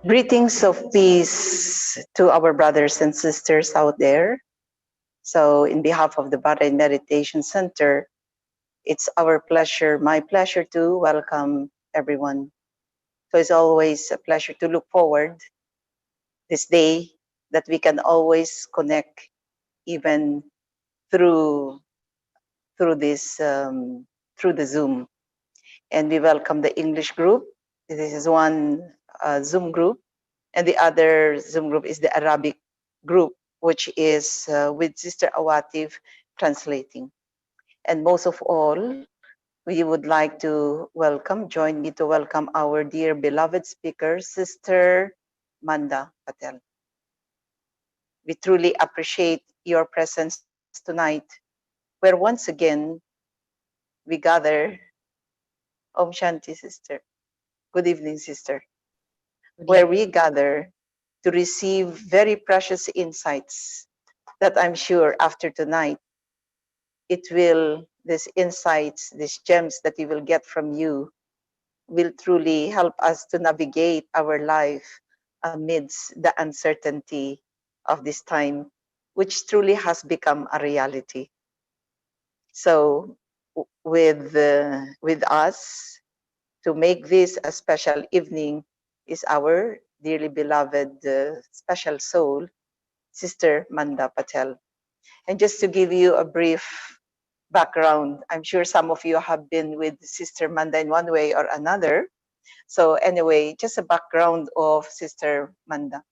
Greetings of peace to our brothers and sisters out there. So, in behalf of the Bahrain Meditation Center, it's my pleasure to welcome everyone. So, it's always a pleasure to look forward this day that we can always connect even through through this through the Zoom. And we welcome the English group. This is one Zoom group, and the other Zoom group is the Arabic group, which is with Sister Awatif translating. And most of all, we would like to join me to welcome our dear beloved speaker, Sister Manda Patel. We truly appreciate your presence tonight, where once again we gather. Om Shanti, Sister. Good evening, Sister. Where we gather to receive very precious insights that I'm sure after tonight, these insights, these gems that we will get from you will truly help us to navigate our life amidst the uncertainty of this time, which truly has become a reality. So with us to make this a special evening is our dearly beloved special soul, Sister Manda Patel. And just to give you a brief background, I'm sure some of you have been with Sister Manda in one way or another. So anyway, just a background of Sister Manda.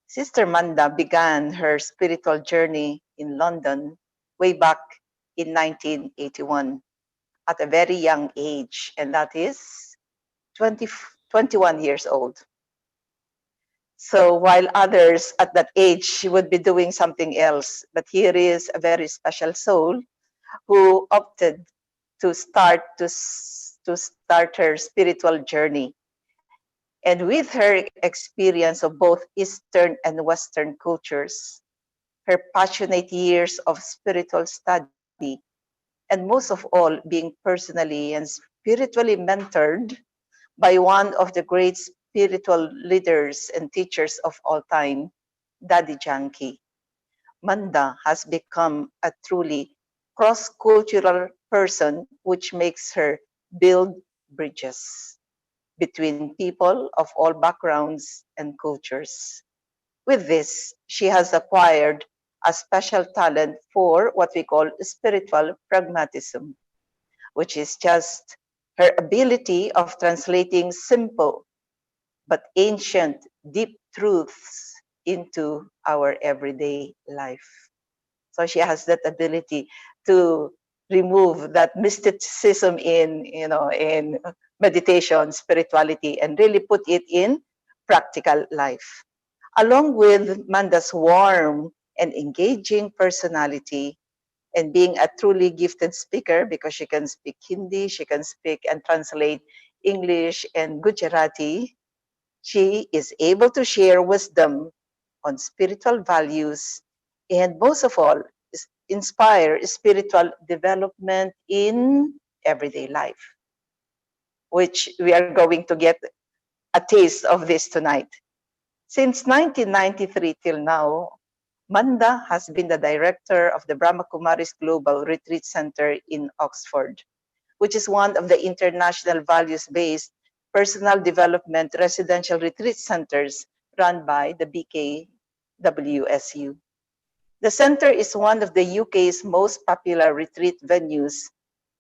Sister Manda began her spiritual journey in London way back in 1981 at a very young age, and that is 21 years old. So while others at that age would be doing something else, but here is a very special soul who opted to start her spiritual journey. And with her experience of both Eastern and Western cultures, her passionate years of spiritual study, and most of all, being personally and spiritually mentored by one of the great spiritual leaders and teachers of all time, Daddy Yankee, Manda has become a truly cross-cultural person, which makes her build bridges between people of all backgrounds and cultures. With this, she has acquired a special talent for what we call spiritual pragmatism, which is just her ability of translating simple but ancient, deep truths into our everyday life. So she has that ability to remove that mysticism in meditation, spirituality, and really put it in practical life. Along with Manda's warm and engaging personality, and being a truly gifted speaker because she can speak Hindi, she can speak and translate English and Gujarati, she is able to share wisdom on spiritual values and most of all, inspire spiritual development in everyday life, which we are going to get a taste of this tonight. Since 1993 till now, Manda has been the director of the Brahma Kumaris Global Retreat Center in Oxford, which is one of the international values-based personal development residential retreat centers run by the BKWSU. The center is one of the UK's most popular retreat venues,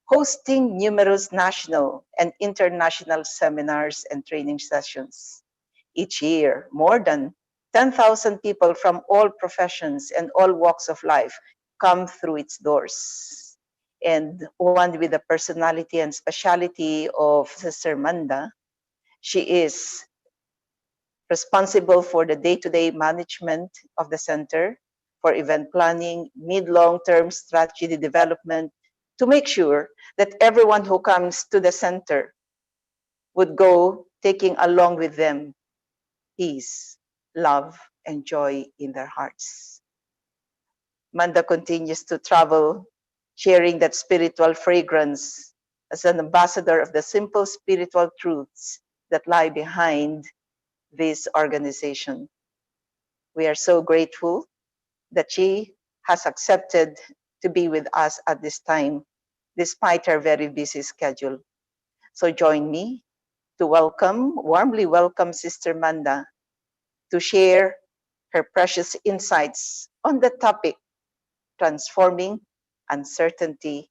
hosting numerous national and international seminars and training sessions. Each year, more than 10,000 people from all professions and all walks of life come through its doors. And one with the personality and speciality of Sister Manda, she is responsible for the day-to-day management of the center, for event planning, mid-long-term strategy development, to make sure that everyone who comes to the center would go taking along with them peace, love, and joy in their hearts. Manda continues to travel, sharing that spiritual fragrance as an ambassador of the simple spiritual truths that lie behind this organization. We are so grateful that she has accepted to be with us at this time, despite her very busy schedule. So join me to warmly welcome Sister Manda to share her precious insights on the topic, transforming uncertainty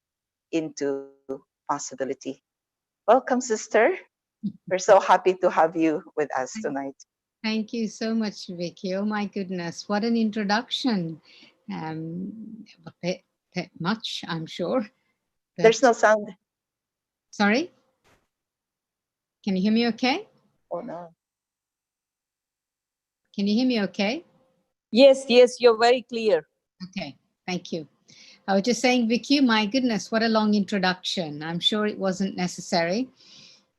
into possibility. Welcome, sister. We're so happy to have you with us tonight. Thank you so much, Vicky. Oh my goodness, what an introduction. A bit much, I'm sure. There's But no sound. sorry, can you hear me okay? Oh no. Can you hear me okay? Yes, yes, you're very clear. Okay, thank you. I was just saying, Vicky, my goodness, what a long introduction. I'm sure it wasn't necessary.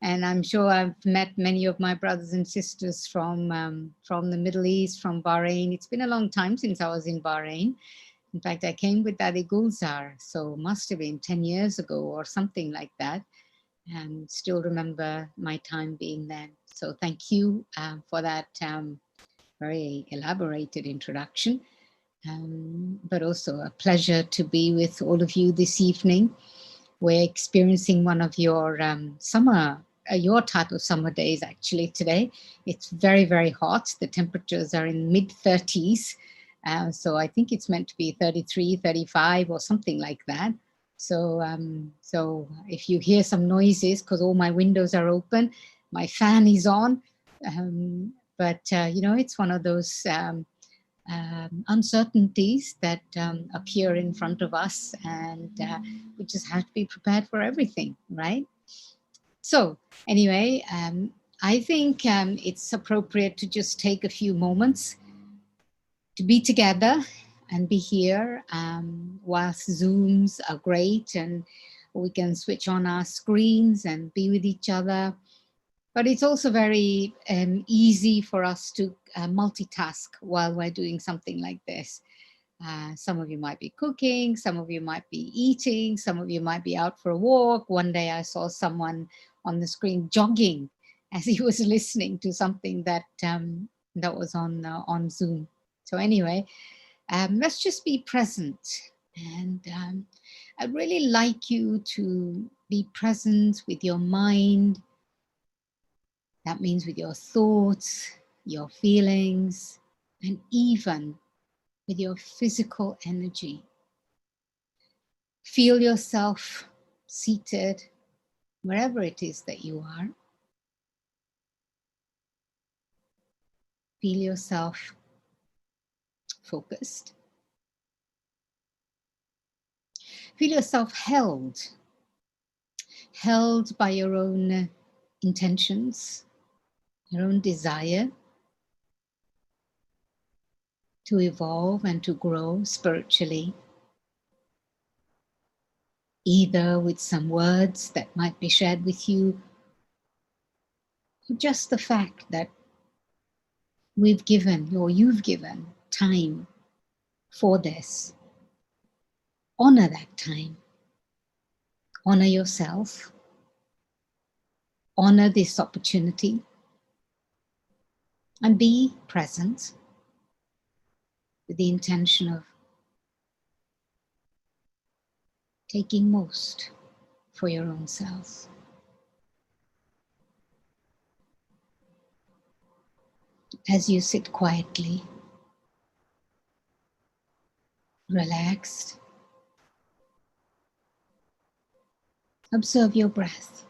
And I'm sure I've met many of my brothers and sisters from the Middle East, from Bahrain. It's been a long time since I was in Bahrain. In fact, I came with Daddy Gulzar, so must have been 10 years ago or something like that. And still remember my time being there. So thank you for that very elaborated introduction. But also a pleasure to be with all of you this evening. We're experiencing one of your your type of summer days actually today. It's very, very hot. The temperatures are in mid 30s. So I think it's meant to be 33, 35 or something like that. So if you hear some noises, because all my windows are open, my fan is on. But it's one of those uncertainties that appear in front of us, and we just have to be prepared for everything, right? So, anyway, I think it's appropriate to just take a few moments to be together and be here. Whilst Zooms are great and we can switch on our screens and be with each other, but it's also very easy for us to multitask while we're doing something like this. Some of you might be cooking, some of you might be eating, some of you might be out for a walk. One day I saw someone on the screen jogging as he was listening to something that was on Zoom. So anyway, let's just be present. And I'd really like you to be present with your mind. That means with your thoughts, your feelings, and even with your physical energy. Feel yourself seated wherever it is that you are. Feel yourself focused. Feel yourself held by your own intentions, your own desire to evolve and to grow spiritually, either with some words that might be shared with you, or just the fact that we've given or you've given time for this. Honor that time. Honor yourself. Honor this opportunity. And be present with the intention of taking most for your own self. As you sit quietly, relaxed, observe your breath.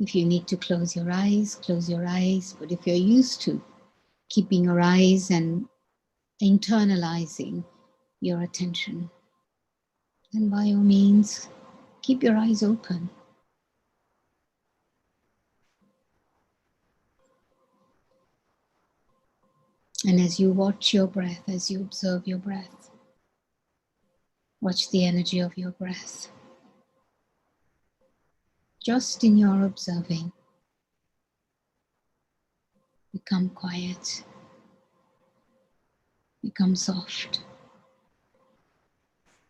If you need to close your eyes, close your eyes. But if you're used to keeping your eyes and internalizing your attention, then by all means, keep your eyes open. And as you watch your breath, as you observe your breath, watch the energy of your breath. Just in your observing, become quiet, become soft,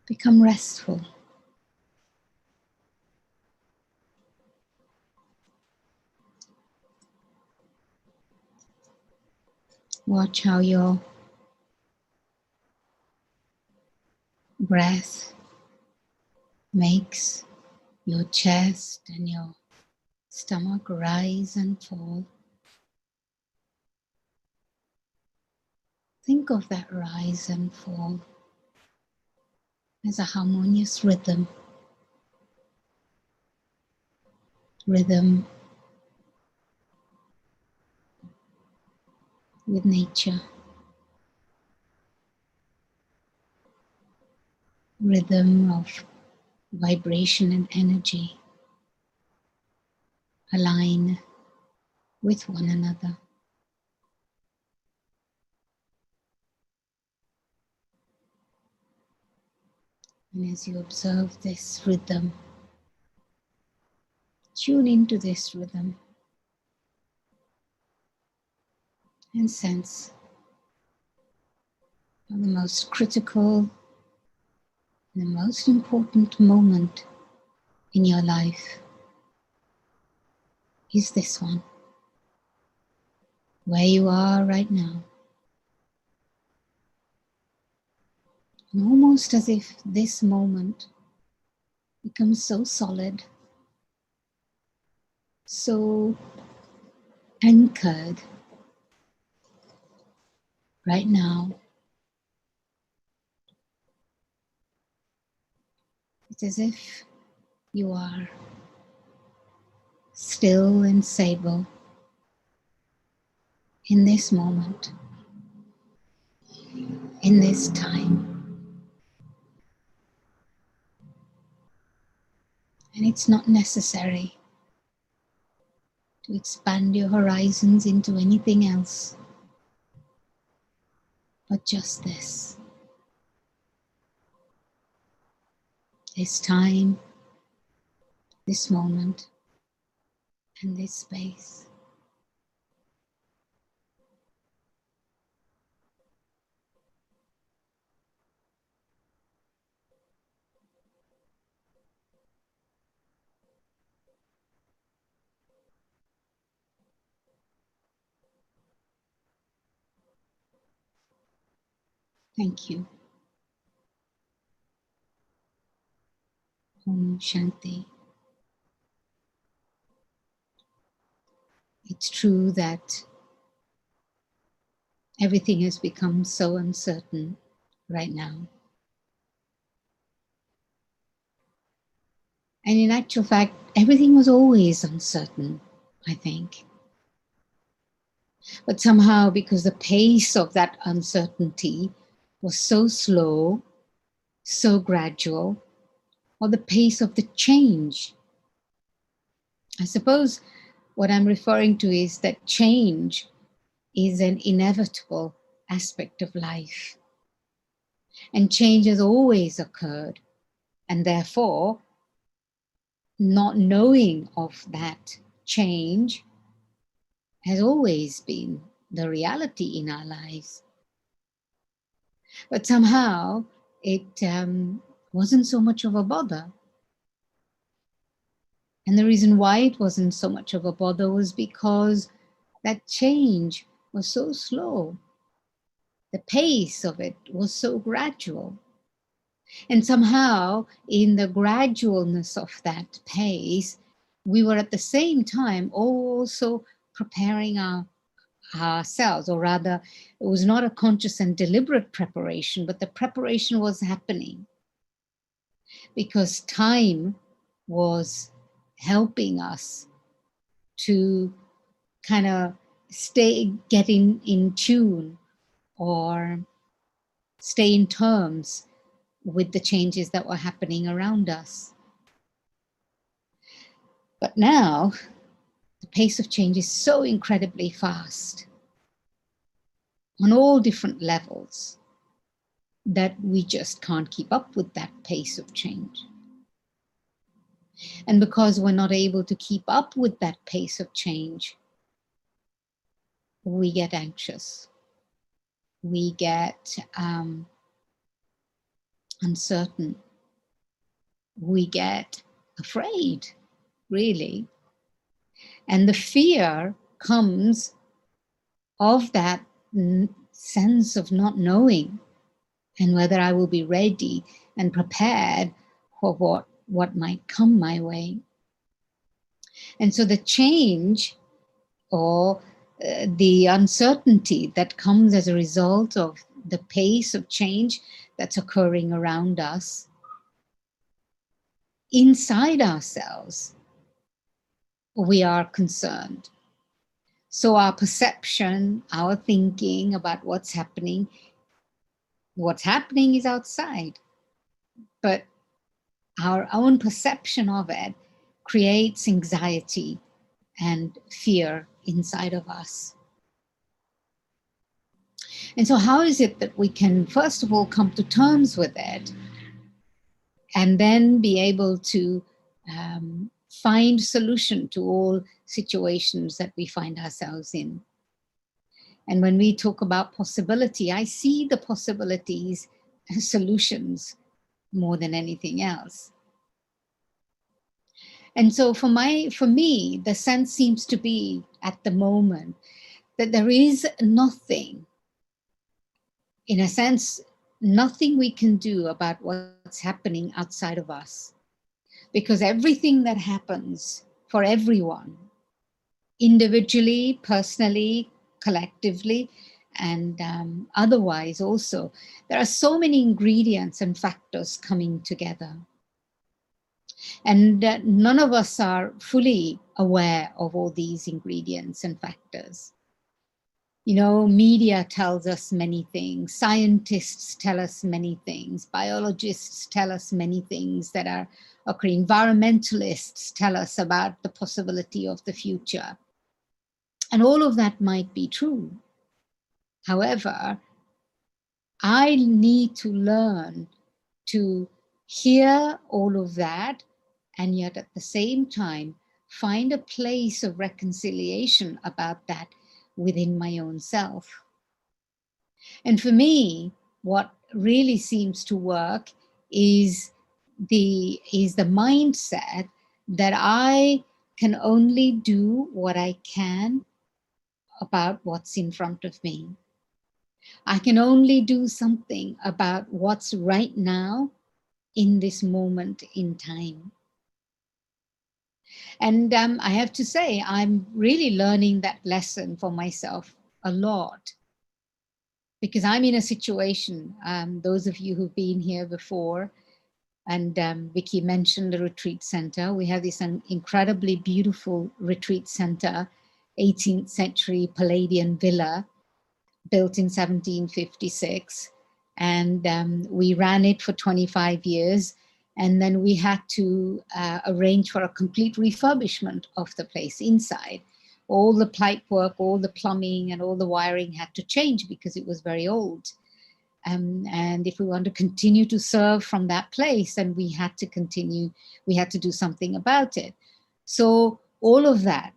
become restful. Watch how your breath makes your chest and your stomach rise and fall. Think of that rise and fall as a harmonious rhythm with nature, rhythm of vibration and energy align with one another. And as you observe this rhythm, tune into this rhythm and sense how the most critical, the most important moment in your life is this one, where you are right now. And almost as if this moment becomes so solid, so anchored right now. It's as if you are still and stable in this moment, in this time. And it's not necessary to expand your horizons into anything else, but just this time, this moment, and this space. Thank you. Om Shanti. It's true that everything has become so uncertain right now. And in actual fact, everything was always uncertain, I think. But somehow, because the pace of that uncertainty was so slow, so gradual, or the pace of the change, I suppose what I'm referring to is that change is an inevitable aspect of life. And change has always occurred. And therefore, not knowing of that change has always been the reality in our lives. But somehow it wasn't so much of a bother. And the reason why it wasn't so much of a bother was because that change was so slow. The pace of it was so gradual. And somehow, in the gradualness of that pace, we were at the same time also preparing ourselves, or rather, it was not a conscious and deliberate preparation, but the preparation was happening because time was helping us to kind of getting in tune or stay in terms with the changes that were happening around us. But now, the pace of change is so incredibly fast on all different levels that we just can't keep up with that pace of change. And because we're not able to keep up with that pace of change, we get anxious. We get uncertain. We get afraid, really. And the fear comes of that sense of not knowing, and whether I will be ready and prepared for what might come my way. And so the change, or the uncertainty that comes as a result of the pace of change that's occurring around us, inside ourselves, we are concerned. So our perception, our thinking about what's happening is outside. But our own perception of it creates anxiety and fear inside of us. And so how is it that we can, first of all, come to terms with it, and then be able to find solution to all situations that we find ourselves in? And when we talk about possibility, I see the possibilities as solutions more than anything else. And so for me, the sense seems to be at the moment that there is nothing, in a sense, nothing we can do about what's happening outside of us. Because everything that happens for everyone, individually, personally, collectively, and otherwise also, there are so many ingredients and factors coming together. And none of us are fully aware of all these ingredients and factors. You know, media tells us many things, scientists tell us many things, biologists tell us many things that are occurring, environmentalists tell us about the possibility of the future. And all of that might be true. However, I need to learn to hear all of that, and yet at the same time, find a place of reconciliation about that within my own self. And for me, what really seems to work is the mindset that I can only do what I can about what's in front of me. I can only do something about what's right now in this moment in time. And I have to say, I'm really learning that lesson for myself a lot. Because I'm in a situation, those of you who've been here before, and Vicky mentioned the retreat center. We have this incredibly beautiful retreat center, 18th century Palladian villa, built in 1756. And we ran it for 25 years. And then we had to arrange for a complete refurbishment of the place inside. All the pipe work, all the plumbing and all the wiring had to change because it was very old. And if we want to continue to serve from that place, then we had to do something about it. So all of that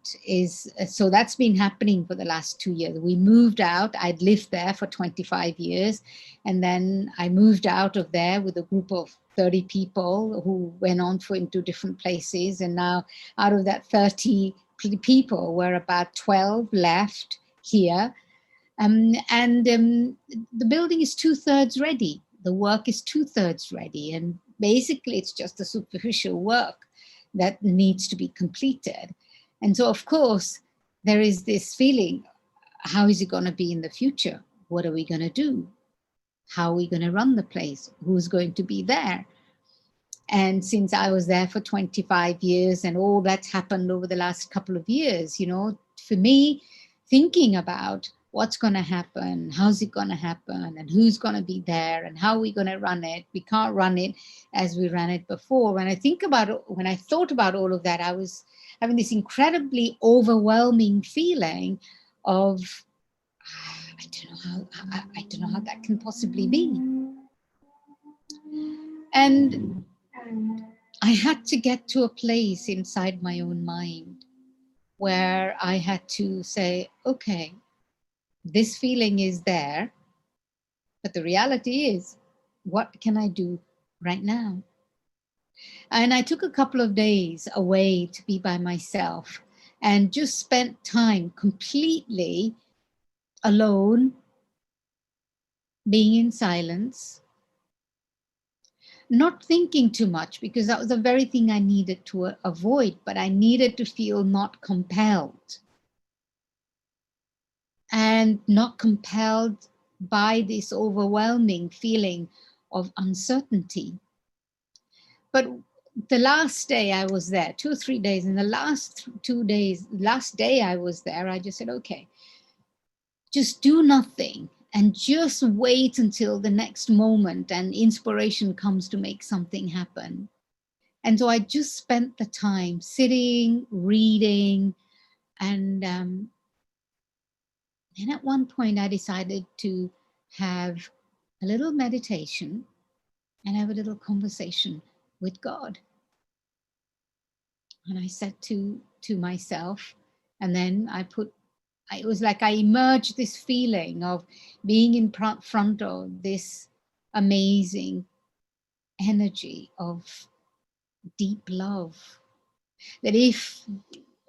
so that's been happening for the last 2 years. We moved out. I'd lived there for 25 years. And then I moved out of there with a group of 30 people who went on into different places. And now out of that 30 people, we're about 12 left here. The building is 2/3 ready. The work is 2/3 ready. And basically it's just the superficial work that needs to be completed. And so, of course, there is this feeling, how is it going to be in the future? What are we going to do? How are we going to run the place? Who's going to be there? And since I was there for 25 years and all that's happened over the last couple of years, you know, for me, thinking about what's going to happen, how's it going to happen, and who's going to be there, and how are we going to run it? We can't run it as we ran it before. When I thought about all of that, I was having this incredibly overwhelming feeling of, I don't know how that can possibly be. And I had to get to a place inside my own mind where I had to say, okay, this feeling is there, but the reality is, what can I do right now? And I took a couple of days away to be by myself and just spent time completely alone being in silence, not thinking too much, because that was the very thing I needed to avoid, but I needed to feel not compelled, and not compelled by this overwhelming feeling of uncertainty. But the last day I was there, 2 or 3 days, and the last 2 days, last day I was there, I just said, okay, just do nothing and just wait until the next moment and inspiration comes to make something happen. And so I just spent the time sitting, reading, and then at one point I decided to have a little meditation and have a little conversation with God. And I said to myself, and then it was like I emerged this feeling of being in front of this amazing energy of deep love. That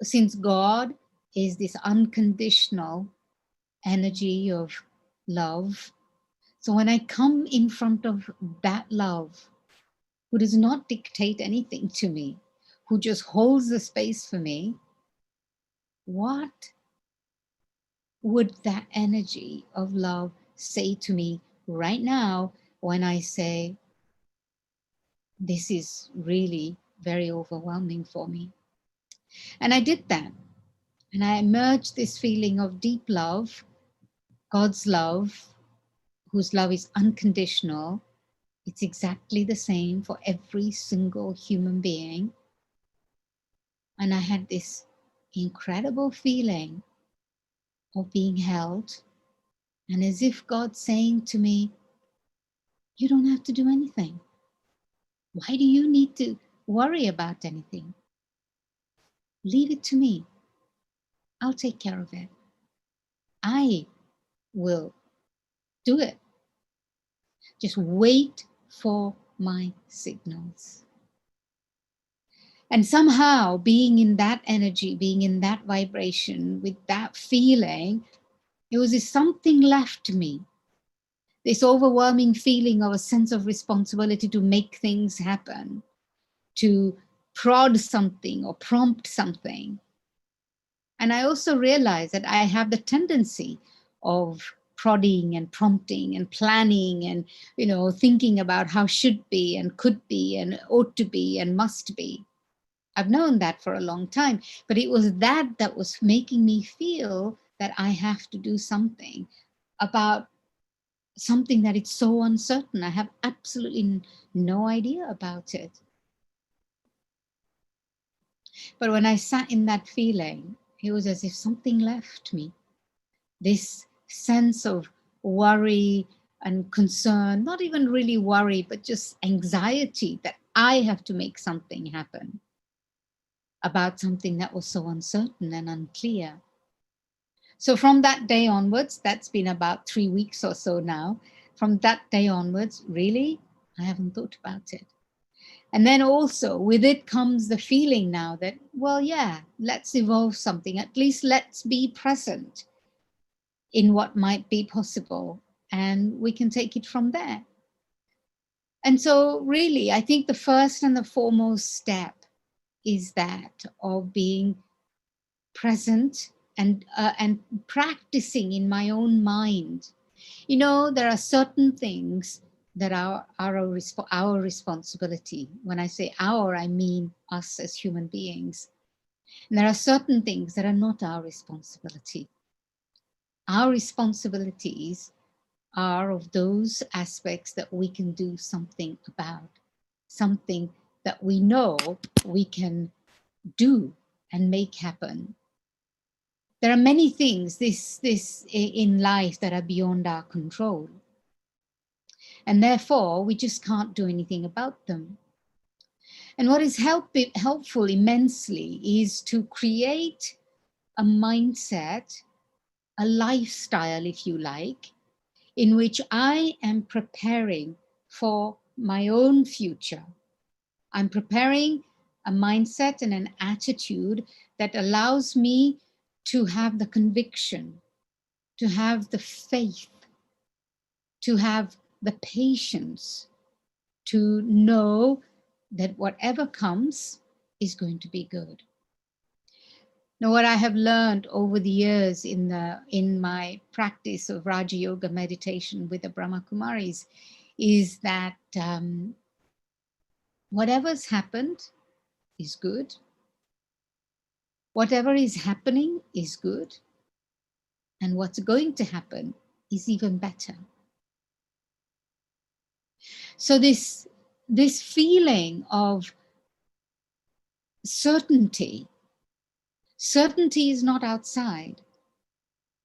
since God is this unconditional energy of love, so when I come in front of that love, who does not dictate anything to me, who just holds the space for me, what would that energy of love say to me right now when I say, this is really very overwhelming for me? And I did that. And I emerged this feeling of deep love, God's love, whose love is unconditional. It's exactly the same for every single human being. And I had this incredible feeling of being held, and as if God saying to me, you don't have to do anything. Why do you need to worry about anything? Leave it to me. I'll take care of it. I will do it. Just wait for my signals. And somehow being in that energy, being in that vibration, with that feeling, it was this something left me. This overwhelming feeling of a sense of responsibility to make things happen, to prod something or prompt something. And I also realized that I have the tendency of prodding and prompting and planning and, thinking about how should be and could be and ought to be and must be. I've known that for a long time, but it was that was making me feel that I have to do something about something that it's so uncertain. I have absolutely no idea about it. But when I sat in that feeling, it was as if something left me. This sense of worry and concern, not even really worry, but just anxiety that I have to make something happen about something that was so uncertain and unclear. So from that day onwards, that's been about 3 weeks or so now, from that day onwards, really, I haven't thought about it. And then also with it comes the feeling now that, well, yeah, let's evolve something. At least let's be present in what might be possible, and we can take it from there. And so really, I think the first and the foremost step is that of being present and practicing in my own mind. There are certain things that are our responsibility. When I say our, I mean us as human beings. And there are certain things that are not our responsibility. Our responsibilities are of those aspects that we can do something about, something that we know we can do and make happen. There are many things this in life that are beyond our control. And therefore, we just can't do anything about them. And what is helpful immensely is to create a mindset, a lifestyle, if you like, in which I am preparing for my own future. I'm preparing a mindset and an attitude that allows me to have the conviction, to have the faith, to have the patience to know that whatever comes is going to be good. Now, what I have learned over the years in my practice of Raja Yoga meditation with the Brahma Kumaris is that whatever's happened is good. Whatever is happening is good. And what's going to happen is even better. So this feeling of certainty is not outside.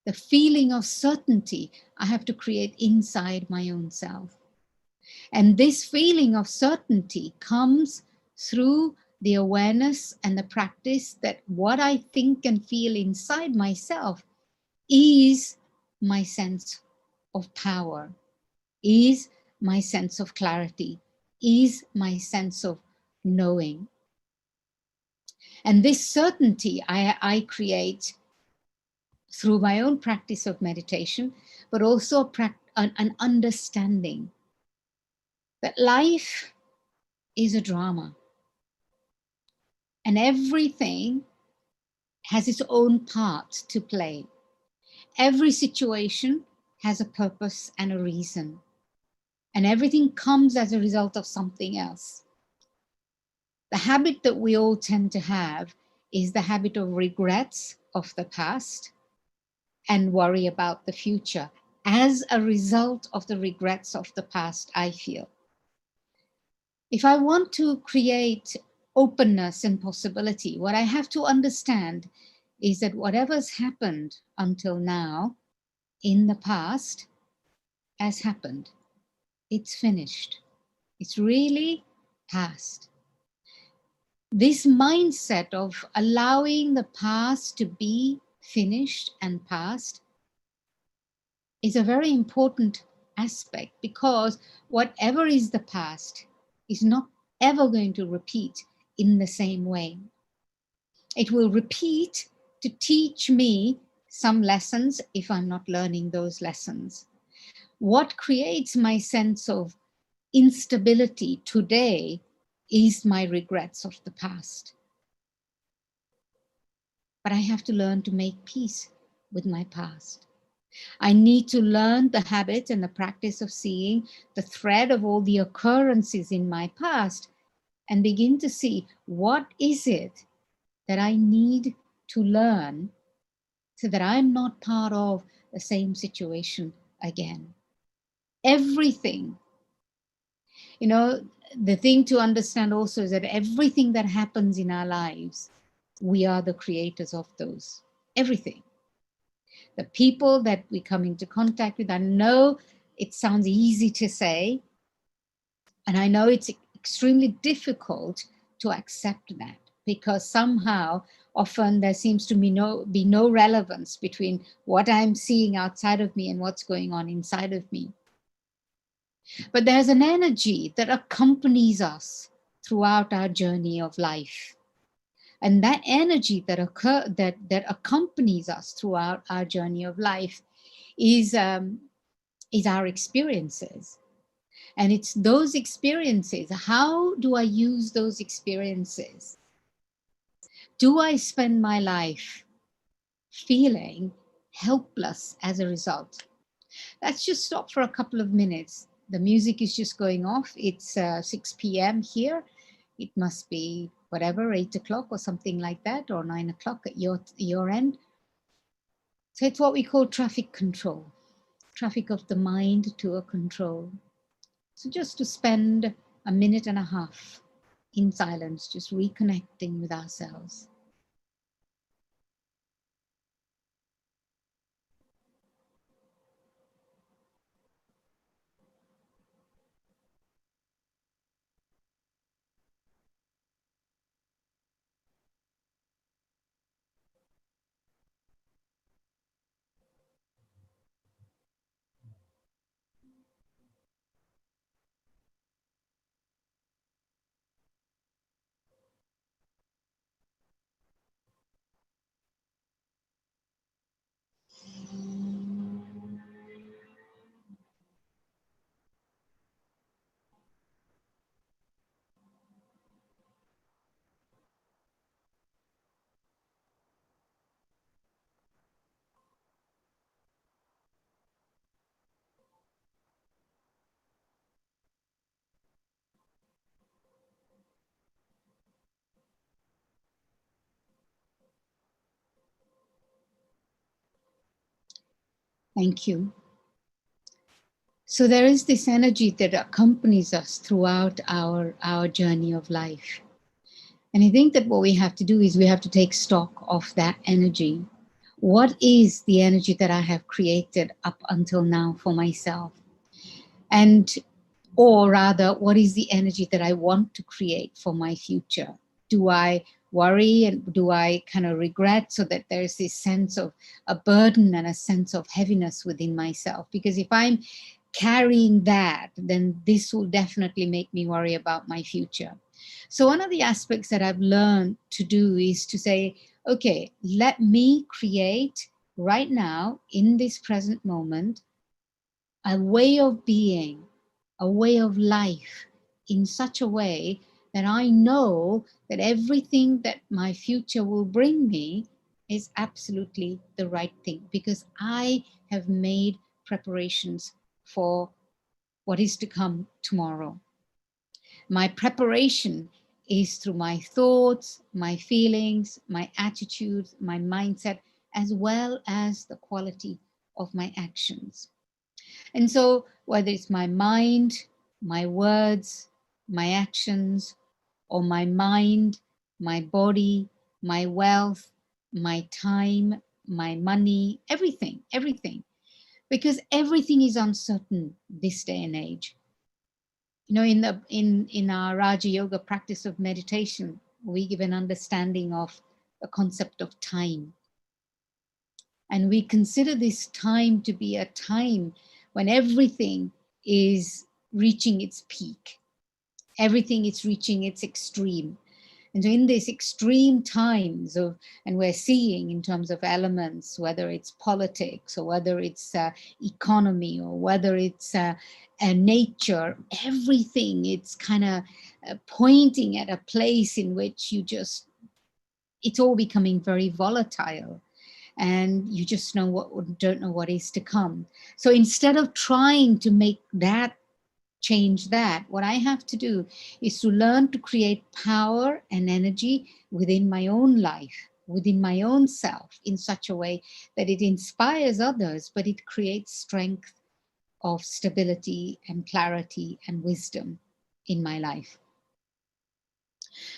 The feeling of certainty I have to create inside my own self. And this feeling of certainty comes through the awareness and the practice that what I think and feel inside myself is my sense of power, is my sense of clarity, is my sense of knowing. And this certainty I create through my own practice of meditation, but also an understanding that life is a drama and everything has its own part to play. Every situation has a purpose and a reason, and everything comes as a result of something else. The habit that we all tend to have is the habit of regrets of the past and worry about the future as a result of the regrets of the past, I feel. If I want to create openness and possibility, what I have to understand is that whatever's happened until now in the past has happened. It's finished. It's really past. This mindset of allowing the past to be finished and past is a very important aspect, because whatever is the past is not ever going to repeat in the same way. It will repeat to teach me some lessons if I'm not learning those lessons. What creates my sense of instability today is my regrets of the past. But I have to learn to make peace with my past. I need to learn the habit and the practice of seeing the thread of all the occurrences in my past and begin to see what is it that I need to learn so that I'm not part of the same situation again. Everything, the thing to understand also is that everything that happens in our lives, we are the creators of those. Everything. The people that we come into contact with, I know it sounds easy to say, and I know it's extremely difficult to accept that, because somehow often there seems to be no relevance between what I'm seeing outside of me and what's going on inside of me. But there's an energy that accompanies us throughout our journey of life. And that energy that accompanies us throughout our journey of life is our experiences. And it's those experiences. How do I use those experiences? Do I spend my life feeling helpless as a result? Let's just stop for a couple of minutes. The music is just going off. It's 6 p.m. here. It must be whatever, 8 o'clock or something like that, or 9 o'clock at your end. So it's what we call traffic control, traffic of the mind to a control. So just to spend a minute and a half in silence, just reconnecting with ourselves. Thank you. So there is this energy that accompanies us throughout our journey of life. And I think that what we have to do is we have to take stock of that energy. What is the energy that I have created up until now for myself? And, or rather, what is the energy that I want to create for my future? Do I worry and do I kind of regret, so that there's this sense of a burden and a sense of heaviness within myself? Because if I'm carrying that, then this will definitely make me worry about my future. So one of the aspects that I've learned to do is to say, okay, let me create right now in this present moment a way of being, a way of life in such a way that I know that everything that my future will bring me is absolutely the right thing, because I have made preparations for what is to come tomorrow. My preparation is through my thoughts, my feelings, my attitudes, my mindset, as well as the quality of my actions. And so, whether it's my mind, my words, my actions, or my mind, my body, my wealth, my time, my money, everything, because everything is uncertain this day and age. You know, in our Raja Yoga practice of meditation, we give an understanding of the concept of time. And we consider this time to be a time when everything is reaching its peak. Everything is reaching its extreme. And so in these extreme times of, and we're seeing in terms of elements, whether it's politics or whether it's economy or whether it's nature, everything, it's kind of pointing at a place in which it's all becoming very volatile. And you just don't know what is to come. So instead of trying to make that change that, what I have to do is to learn to create power and energy within my own life, within my own self, in such a way that it inspires others, but it creates strength of stability and clarity and wisdom in my life.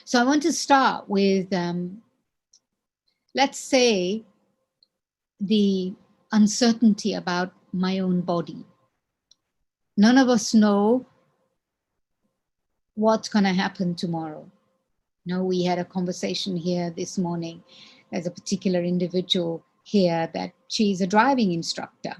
So I want to start with, let's say, the uncertainty about my own body. None of us know what's going to happen tomorrow. No, we had a conversation here this morning. There's a particular individual here that she's a driving instructor.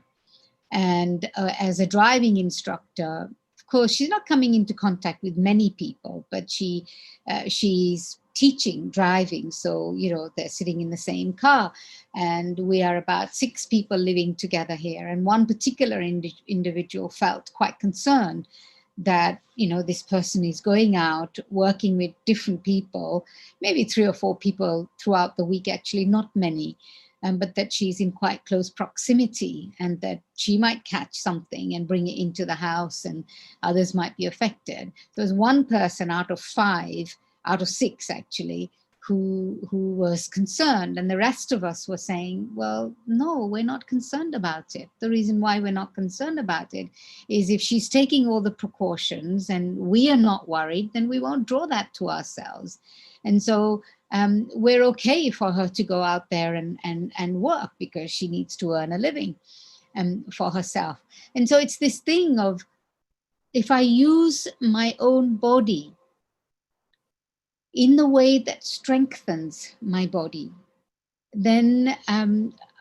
And as a driving instructor, of course, she's not coming into contact with many people, but she's teaching driving. So, you know, they're sitting in the same car. And we are about 6 people living together here. And one particular individual felt quite concerned that, you know, this person is going out working with different people, maybe 3 or 4 people throughout the week, actually not many, but that she's in quite close proximity and that she might catch something and bring it into the house and others might be affected. There's one person out of 5, out of 6 actually, who was concerned, and the rest of us were saying, well, no, we're not concerned about it. The reason why we're not concerned about it is if she's taking all the precautions and we are not worried, then we won't draw that to ourselves. And so we're okay for her to go out there and work because she needs to earn a living for herself. And so it's this thing of, if I use my own body in the way that strengthens my body, then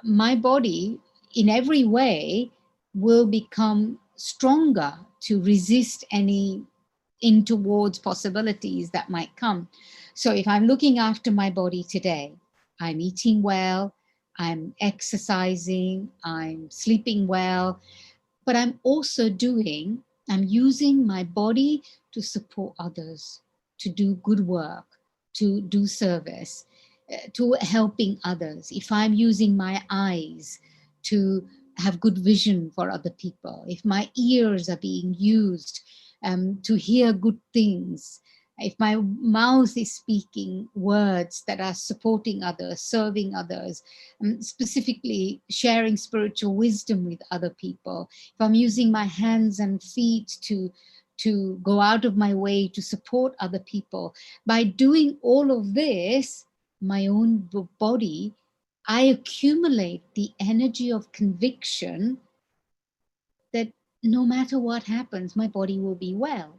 my body in every way will become stronger to resist any in towards possibilities that might come. So if I'm looking after my body today, I'm eating well, I'm exercising, I'm sleeping well, but I'm using my body to support others, to do good work, to do service, to helping others. If I'm using my eyes to have good vision for other people, if my ears are being used to hear good things, if my mouth is speaking words that are supporting others, serving others, specifically sharing spiritual wisdom with other people, if I'm using my hands and feet to go out of my way to support other people, by doing all of this, my own body, I accumulate the energy of conviction that no matter what happens, my body will be well.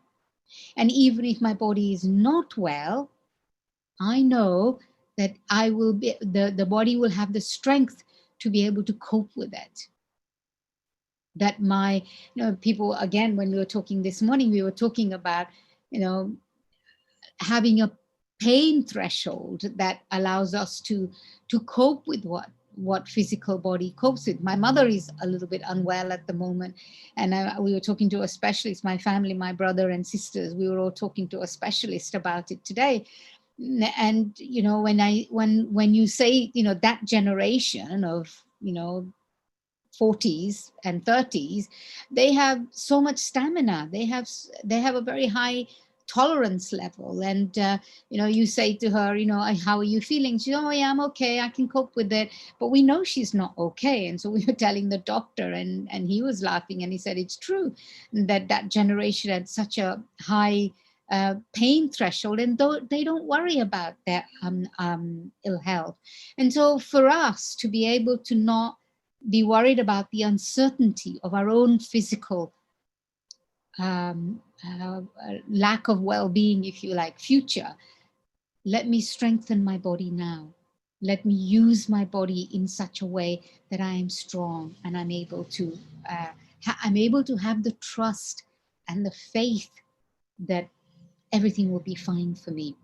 And even if my body is not well, I know that I will be, the body will have the strength to be able to cope with it. That my, people, again, when we were talking this morning, we were talking about, having a pain threshold that allows us to cope with what physical body copes with. My mother is a little bit unwell at the moment, and we were talking to a specialist, my family, my brother and sisters, we were all talking to a specialist about it today. And when you say, that generation of 40s and 30s, they have so much stamina, they have a very high tolerance level. And you say to her, how are you feeling? She, oh yeah, I'm okay, I can cope with it. But we know she's not okay. And so we were telling the doctor, and he was laughing, and he said it's true that generation had such a high pain threshold, and they don't worry about their ill health. And so for us to be able to not be worried about the uncertainty of our own physical lack of well-being, if you like, future, let me strengthen my body now. Let me use my body in such a way that I am strong, and I'm able to have the trust and the faith that everything will be fine for me.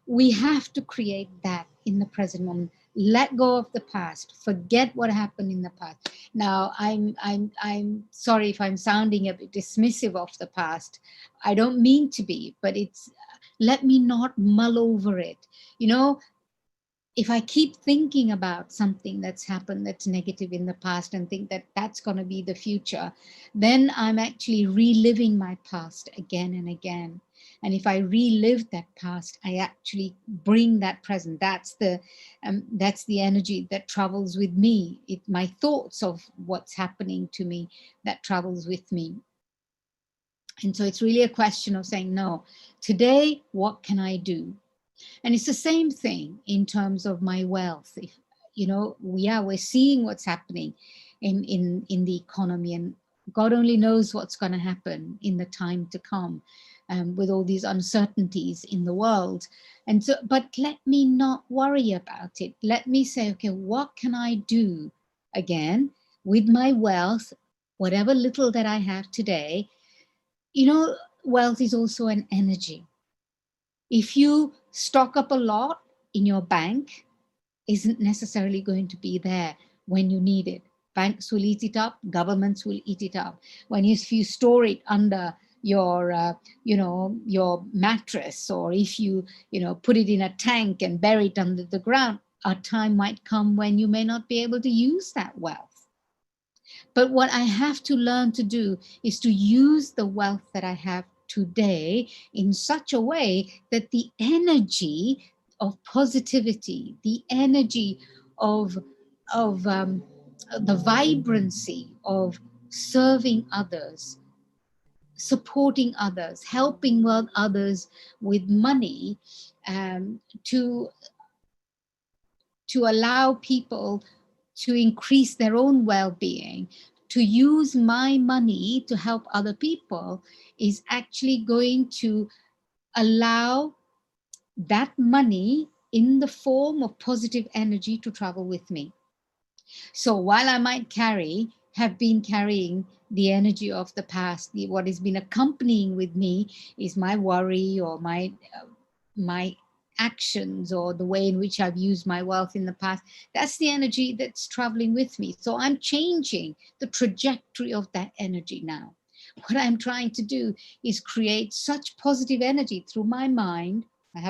We have to create that in the present moment. Let go of the past. Forget what happened in the past. Now, I'm sorry if I'm sounding a bit dismissive of the past. I don't mean to be, but it's, let me not mull over it. If I keep thinking about something that's happened that's negative in the past and think that that's going to be the future, then I'm actually reliving my past again and again. And if I relive that past, I actually bring that present. That's the energy that travels with me. My thoughts of what's happening to me, that travels with me. And so it's really a question of saying, no, today, what can I do? And it's the same thing in terms of my wealth. If we're seeing what's happening in the economy, and God only knows what's going to happen in the time to come, with all these uncertainties in the world. And so, but let me not worry about it. Let me say, okay, what can I do again with my wealth, whatever little that I have today? Wealth is also an energy. If you stock up a lot in your bank, isn't necessarily going to be there when you need it. Banks will eat it up, governments will eat it up. If you store it under your your mattress, or if you put it in a tank and bury it under the ground, a time might come when you may not be able to use that wealth. But what I have to learn to do is to use the wealth that I have today in such a way that the energy of positivity, the energy of the vibrancy of serving others, supporting others, helping others with money, to allow people to increase their own well-being, to use my money to help other people, is actually going to allow that money in the form of positive energy to travel with me. So while I might have been carrying the energy of the past, what has been accompanying with me is my worry, or my actions, or the way in which I've used my wealth in the past. That's the energy that's traveling with me. So I'm changing the trajectory of that energy now. What I'm trying to do is create such positive energy through my mind.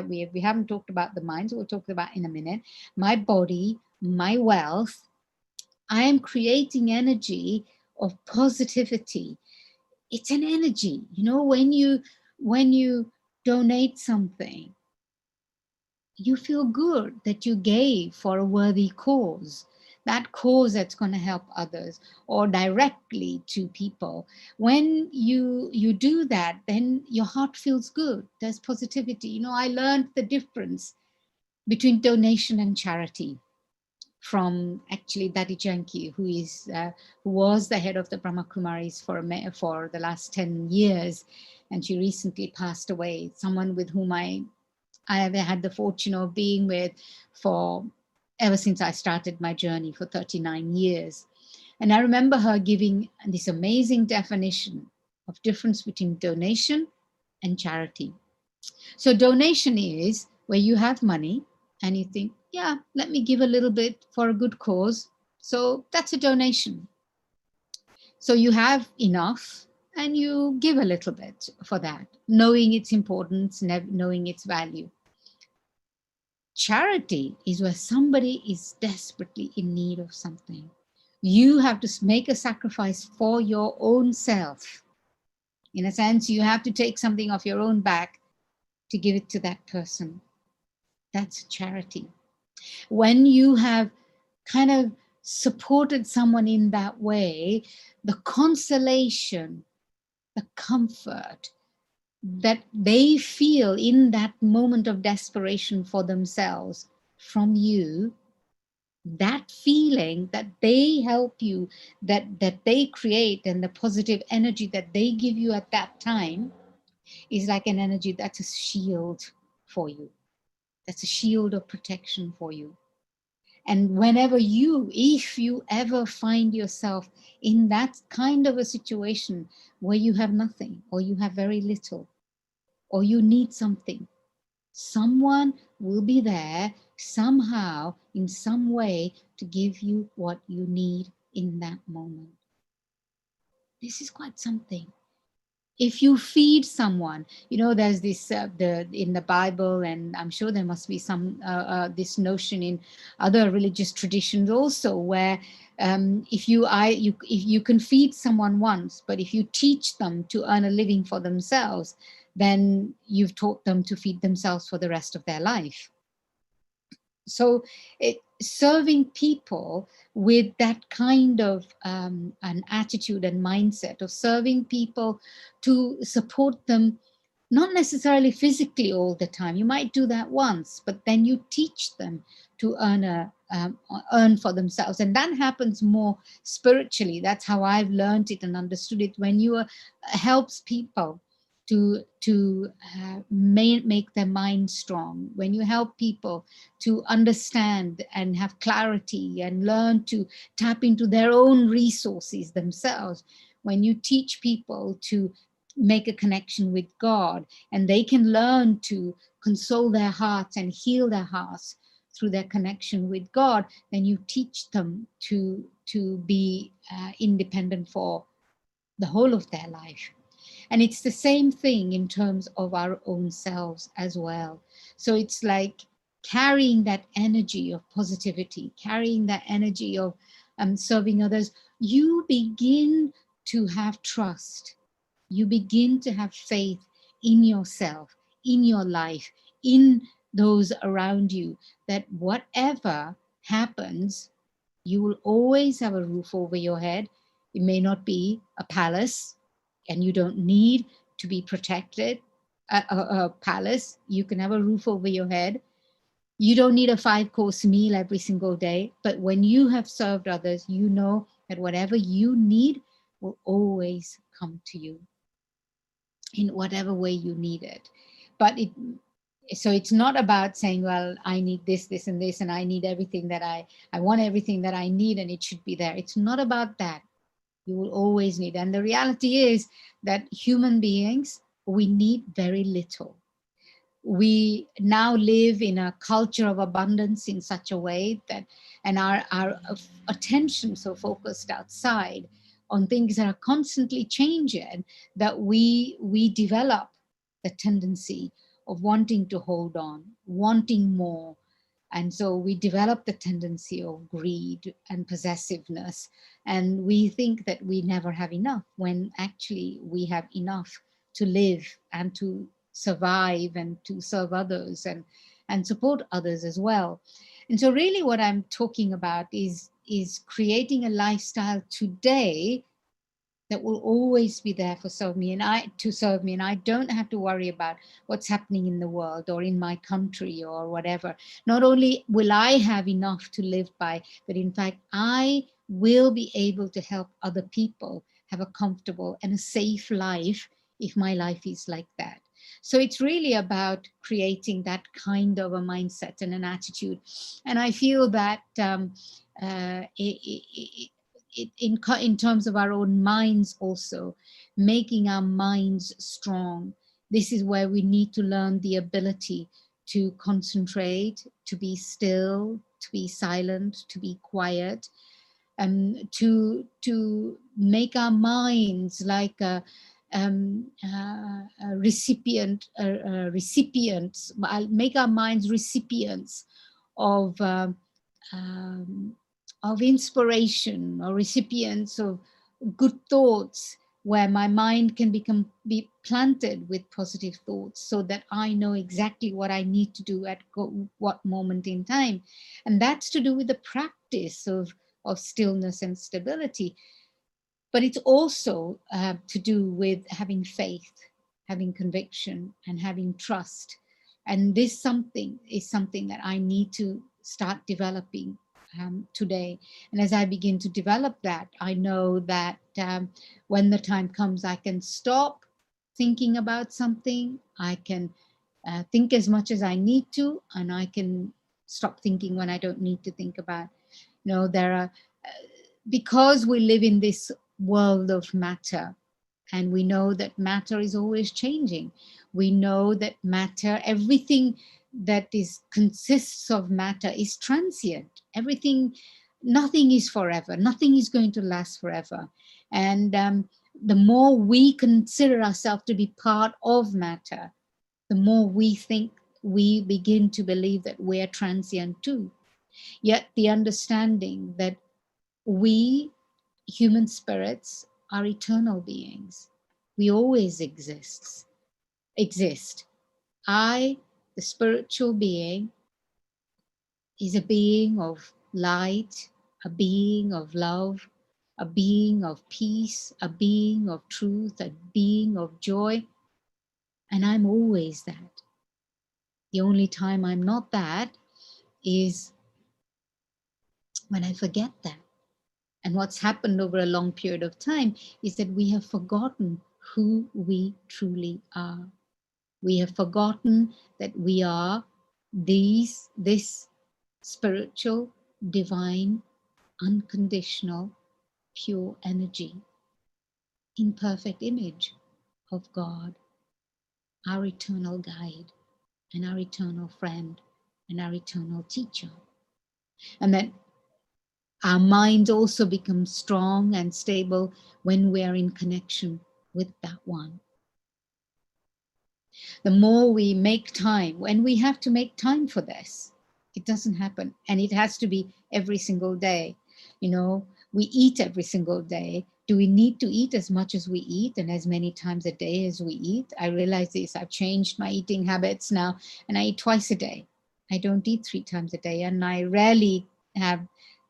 We haven't talked about the mind, so we'll talk about in a minute. My body, my wealth. I am creating energy of positivity. It's an energy, when you donate something, you feel good that you gave for a worthy cause, that cause that's going to help others or directly to people. When you do that, then your heart feels good. There's positivity. You know, I learned the difference between donation and charity from actually Dadi Janki, who was the head of the Brahma Kumaris for the last 10 years, and she recently passed away. Someone with whom I have had the fortune of being with for ever since I started my journey for 39 years. And I remember her giving this amazing definition of difference between donation and charity. So donation is where you have money and you think, yeah, let me give a little bit for a good cause. So that's a donation. So you have enough and you give a little bit for that, knowing its importance, knowing its value. Charity is where somebody is desperately in need of something. You have to make a sacrifice for your own self. In a sense, you have to take something off your own back to give it to that person. That's charity. When you have kind of supported someone in that way, the consolation, the comfort that they feel in that moment of desperation for themselves from you, that feeling that they help you, that they create, and the positive energy that they give you at that time is like an energy that's a shield for you. That's a shield of protection for you. And whenever if you ever find yourself in that kind of a situation where you have nothing, or you have very little, or you need something, someone will be there somehow, in some way, to give you what you need in that moment. This is quite something. If you feed someone, you know, there's this in the Bible, and I'm sure there must be some this notion in other religious traditions also, where if you can feed someone once, but if you teach them to earn a living for themselves, then you've taught them to feed themselves for the rest of their life. So serving people with that kind of an attitude and mindset of serving people to support them, not necessarily physically all the time. You might do that once, but then you teach them to earn for themselves, and that happens more spiritually. That's how I've learned it and understood it. When you helps people to make their mind strong, when you help people to understand and have clarity and learn to tap into their own resources themselves, when you teach people to make a connection with God, and they can learn to console their hearts and heal their hearts through their connection with God, then you teach them to be independent for the whole of their life. And it's the same thing in terms of our own selves as well. So it's like carrying that energy of positivity, carrying that energy of serving others. You begin to have trust. You begin to have faith in yourself, in your life, in those around you, that whatever happens, you will always have a roof over your head. It may not be a palace, and you don't need to be protected. A palace, you can have a roof over your head. You don't need a 5-course meal every single day, but when you have served others, you know that whatever you need will always come to you in whatever way you need it. But so it's not about saying, well, I need this, this, and this, and I need everything that I want everything that I need, and it should be there. It's not about that. You will always need. And the reality is that human beings, we need very little. We now live in a culture of abundance in such a way that, and our attention so focused outside on things that are constantly changing, that we develop the tendency of wanting to hold on, wanting more. And so we develop the tendency of greed and possessiveness, and we think that we never have enough, when actually we have enough to live and to survive and to serve others and support others as well. And so really what I'm talking about is creating a lifestyle today that will always be there for serve me and I don't have to worry about what's happening in the world or in my country or whatever. Not only will I have enough to live by, but in fact I will be able to help other people have a comfortable and a safe life if my life is like that. So it's really about creating that kind of a mindset and an attitude. And I feel that in terms of our own minds also, making our minds strong. This is where we need to learn the ability to concentrate, to be still, to be silent, to be quiet, to make our minds like a recipient, recipients. I'll make our minds recipients of um, of inspiration or recipients of good thoughts, where my mind can be planted with positive thoughts so that I know exactly what I need to do at what moment in time. And that's to do with the practice of stillness and stability. But it's also to do with having faith, having conviction, and having trust. And this is something that I need to start developing today. And as I begin to develop that, I know that when the time comes, I can stop thinking about something. I can think as much as I need to, and I can stop thinking when I don't need to think about. There are, because we live in this world of matter, and we know that matter is always changing. We know that matter, everything that consists of matter is transient. Everything, nothing is forever. Nothing is going to last forever. And the more we consider ourselves to be part of matter, the more we begin to believe that we're transient too. Yet the understanding that we human spirits are eternal beings. We always exist. I, the spiritual being, is a being of light, a being of love, a being of peace, a being of truth, a being of joy. And I'm always that. The only time I'm not that is when I forget that. And what's happened over a long period of time is that we have forgotten who we truly are. We have forgotten that we are this spiritual, divine, unconditional, pure energy in perfect image of God, our eternal guide and our eternal friend and our eternal teacher. And that our mind also becomes strong and stable when we are in connection with that one. The more we make time, when we have to make time for this, it doesn't happen. And it has to be every single day. We eat every single day. Do we need to eat as much as we eat and as many times a day as we eat? I realize this. I've changed my eating habits now, and I eat twice a day. I don't eat 3 times a day, and I rarely have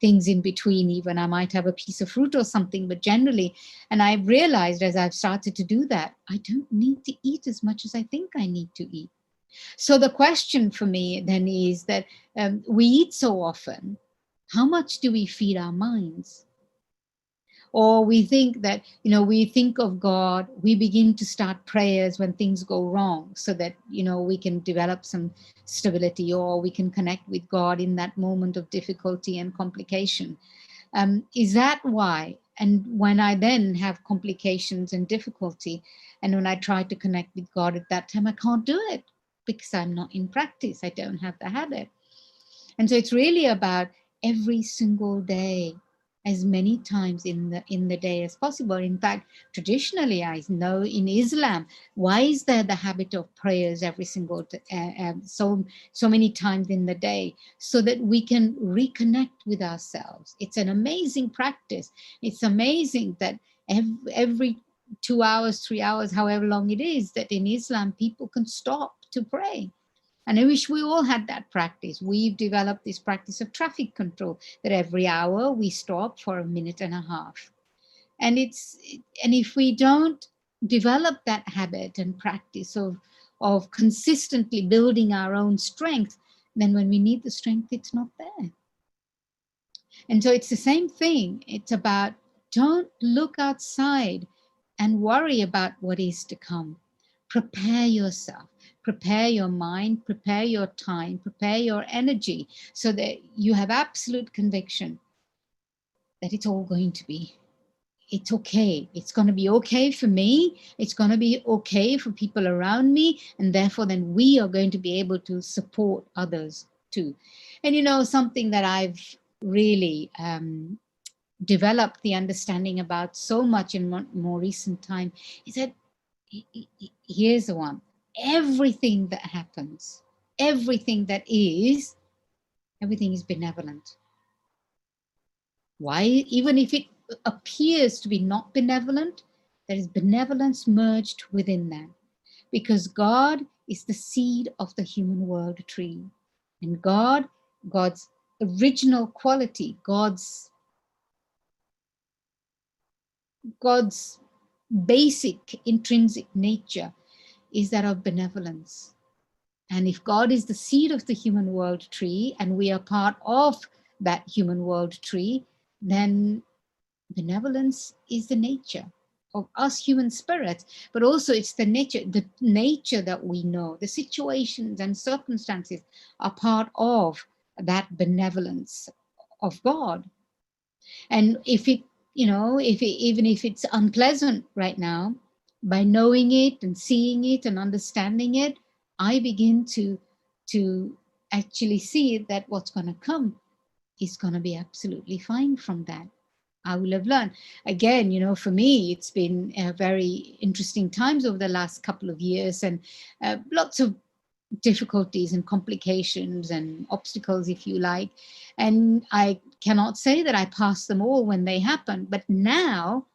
things in between. Even I might have a piece of fruit or something, but generally, and I've realized as I've started to do that, I don't need to eat as much as I think I need to eat. So the question for me then is that we eat so often, how much do we feed our minds? Or we think that, we think of God, we begin to start prayers when things go wrong so that, we can develop some stability, or we can connect with God in that moment of difficulty and complication. Is that why? And when I then have complications and difficulty, and when I try to connect with God at that time, I can't do it because I'm not in practice. I don't have the habit. And so it's really about every single day, as many times in the day as possible. In fact, traditionally, I know in Islam, why is there the habit of prayers every single so many times in the day, so that we can reconnect with ourselves? It's an amazing practice. It's amazing that every 2 hours, 3 hours, however long it is, that in Islam people can stop to pray. And I wish we all had that practice. We've developed this practice of traffic control, that every hour we stop for a minute and a half. And if we don't develop that habit and practice of consistently building our own strength, then when we need the strength, it's not there. And so it's the same thing. It's about, don't look outside and worry about what is to come. Prepare yourself, prepare your mind, prepare your time, prepare your energy, so that you have absolute conviction that it's all going to be, it's okay. It's going to be okay for me. It's going to be okay for people around me. And therefore, then we are going to be able to support others too. And, something that I've really developed the understanding about so much in more recent time is that, here's the one: everything that happens, everything that is, everything is benevolent. Why? Even if it appears to be not benevolent, there is benevolence merged within that. Because God is the seed of the human world tree. And God's original quality, God's basic intrinsic nature is that of benevolence. And if God is the seed of the human world tree and we are part of that human world tree, then benevolence is the nature of us human spirits, but also it's the nature that we know. The situations and circumstances are part of that benevolence of God. And if it, even if it's unpleasant right now, by knowing it and seeing it and understanding it, I begin to actually see that what's going to come is going to be absolutely fine from that. I will have learned. Again, for me, it's been very interesting times over the last couple of years, and lots of difficulties and complications and obstacles, if you like. And I cannot say that I passed them all when they happened, but now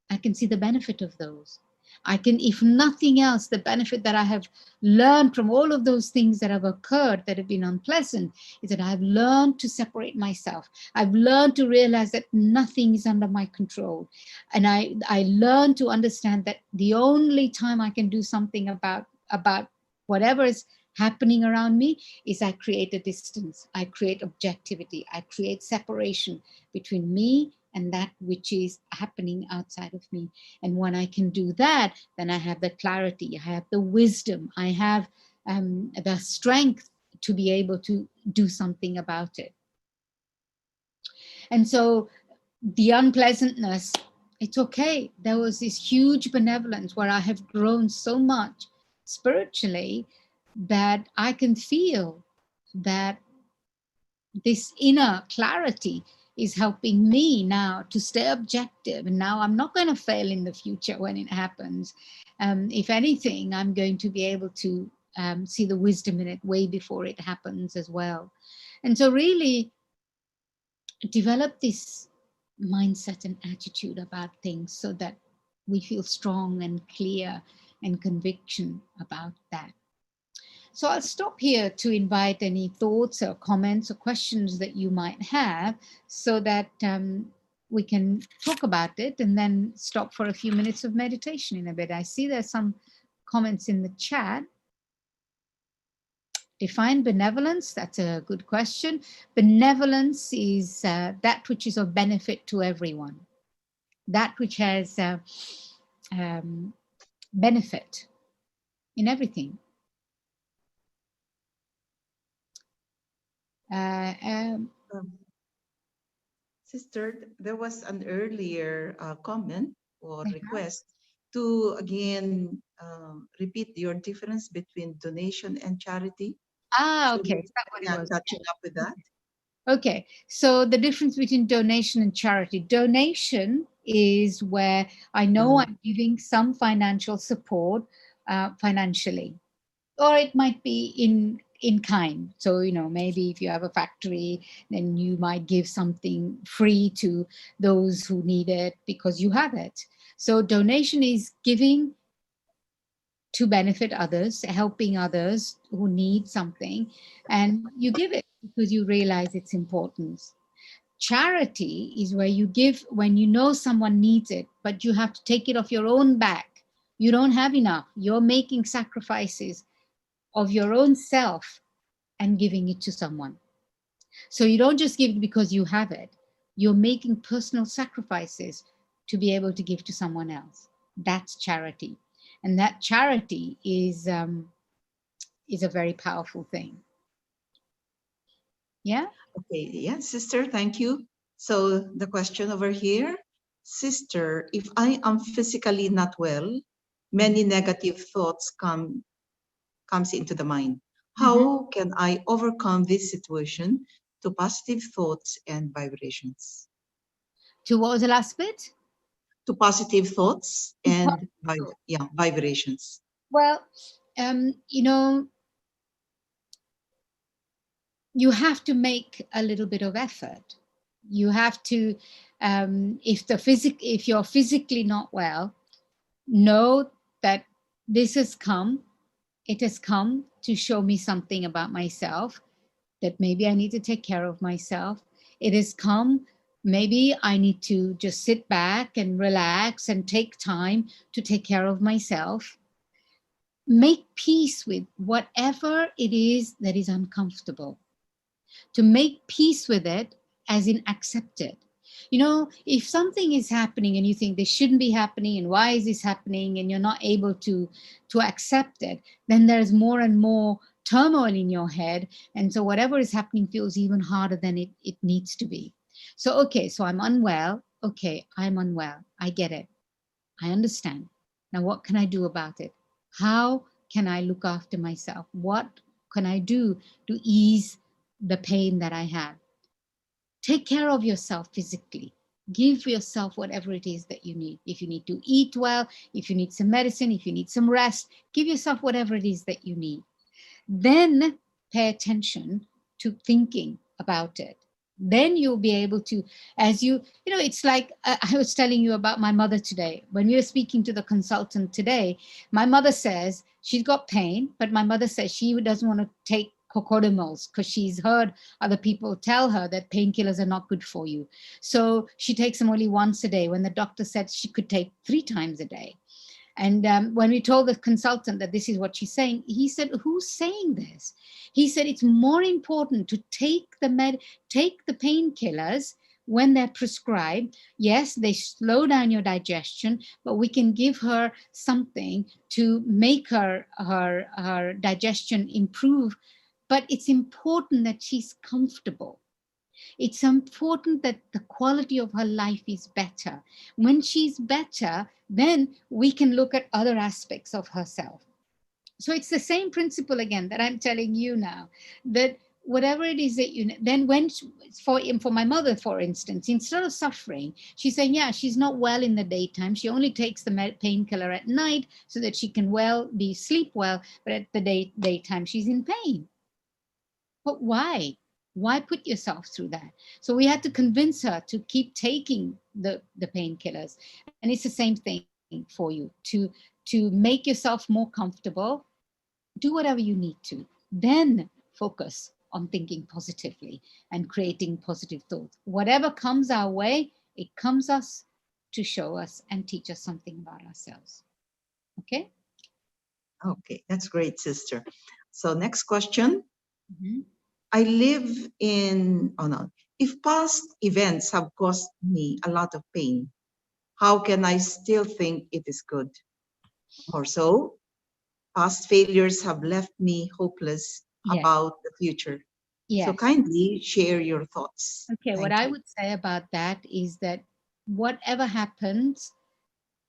I can see the benefit of those. I can, if nothing else, the benefit that I have learned from all of those things that have occurred that have been unpleasant is that I've learned to separate myself. I've learned to realize that nothing is under my control. And I learned to understand that the only time I can do something about whatever is happening around me is I create a distance, I create objectivity, I create separation between me and that which is happening outside of me. And when I can do that, then I have the clarity, I have the wisdom, I have the strength to be able to do something about it. And so the unpleasantness, it's okay. There was this huge benevolence where I have grown so much spiritually that I can feel that this inner clarity is helping me now to stay objective. And now I'm not going to fail in the future when it happens. If anything, I'm going to be able to see the wisdom in it way before it happens as well. And so really develop this mindset and attitude about things so that we feel strong and clear and conviction about that. So I'll stop here to invite any thoughts or comments or questions that you might have so that we can talk about it, and then stop for a few minutes of meditation in a bit. I see there's some comments in the chat. Define benevolence. That's a good question. Benevolence is that which is of benefit to everyone. That which has benefit in everything. Sister, there was an earlier comment or request to again repeat your difference between donation and charity. Okay. Is that what it was? Catching up with that. Okay, so the difference between donation and charity. Donation is where I know I'm giving some financial support financially, or it might be in kind. So, maybe if you have a factory, then you might give something free to those who need it because you have it. So donation is giving to benefit others, helping others who need something, and you give it because you realize its importance. Charity is where you give when you know someone needs it, but you have to take it off your own back. You don't have enough. You're making sacrifices of your own self and giving it to someone. So you don't just give it because you have it. You're making personal sacrifices to be able to give to someone else. That's charity. And that charity is a very powerful thing. Yeah. Okay, yeah, sister, thank you. So the question over here, sister, if I am physically not well, many negative thoughts comes into the mind. Mhm. How can I overcome this situation to positive thoughts and vibrations? To what was the last bit? To positive thoughts To and positive. yeah, vibrations. Well, you know, you have to make a little bit of effort. You have to, if you're physically not well, know that this has come. It has come to show me something about myself, that maybe I need to take care of myself. It has come, maybe I need to just sit back and relax and take time to take care of myself. Make peace with whatever it is that is uncomfortable, to make peace with it, as in accept it. You know, if something is happening and you think this shouldn't be happening and why is this happening, and you're not able to accept it, then there's more and more turmoil in your head. And so whatever is happening feels even harder than it needs to be. So, okay, so I'm unwell. Okay, I'm unwell. I get it. I understand. Now, what can I do about it? How can I look after myself? What can I do to ease the pain that I have? Take care of yourself physically. Give yourself whatever it is that you need. If you need to eat well, if you need some medicine, if you need some rest, give yourself whatever it is that you need. Then pay attention to thinking about it. Then you'll be able to, as you know, it's like I was telling you about my mother today. When we were speaking to the consultant today, my mother says she's got pain, but my mother says she doesn't want to take cocodamals because she's heard other people tell her that painkillers are not good for you. So she takes them only once a day when the doctor said she could take 3 times a day. And when we told the consultant that this is what she's saying, he said, "Who's saying this?" He said, "It's more important to take the painkillers when they're prescribed. Yes, they slow down your digestion, but we can give her something to make her digestion improve. But it's important that she's comfortable. It's important that the quality of her life is better. When she's better, then we can look at other aspects of herself." So it's the same principle again that I'm telling you now, that whatever it is that then when for my mother, for instance, instead of suffering, she's saying, yeah, she's not well in the daytime. She only takes the painkiller at night so that she can sleep well, but at the daytime she's in pain. But why? Why put yourself through that? So we had to convince her to keep taking the painkillers. And it's the same thing for you to make yourself more comfortable. Do whatever you need to. Then focus on thinking positively and creating positive thoughts. Whatever comes our way, it comes us to show us and teach us something about ourselves. Okay? Okay, that's great, sister. So next question. Mhm. I live in, oh no, if past events have caused me a lot of pain, how can I still think it is good? More so, past failures have left me hopeless Yes. about the future. So Yes. kindly share your thoughts. Okay, what Thank I you. would say about that is that whatever happens,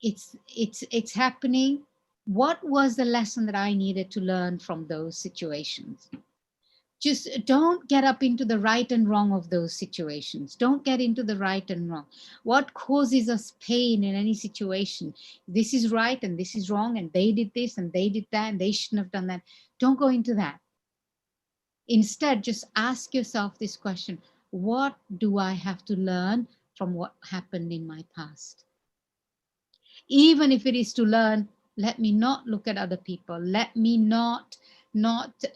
it's happening. What was the lesson that I needed to learn from those situations? Just don't get up into the right and wrong of those situations. Don't get into the right and wrong. What causes us pain in any situation? This is right and this is wrong, and they did this and they did that and they shouldn't have done that. Don't go into that. Instead, just ask yourself this question: what do I have to learn from what happened in my past? even if it is to learn, let me not look at other people, let me not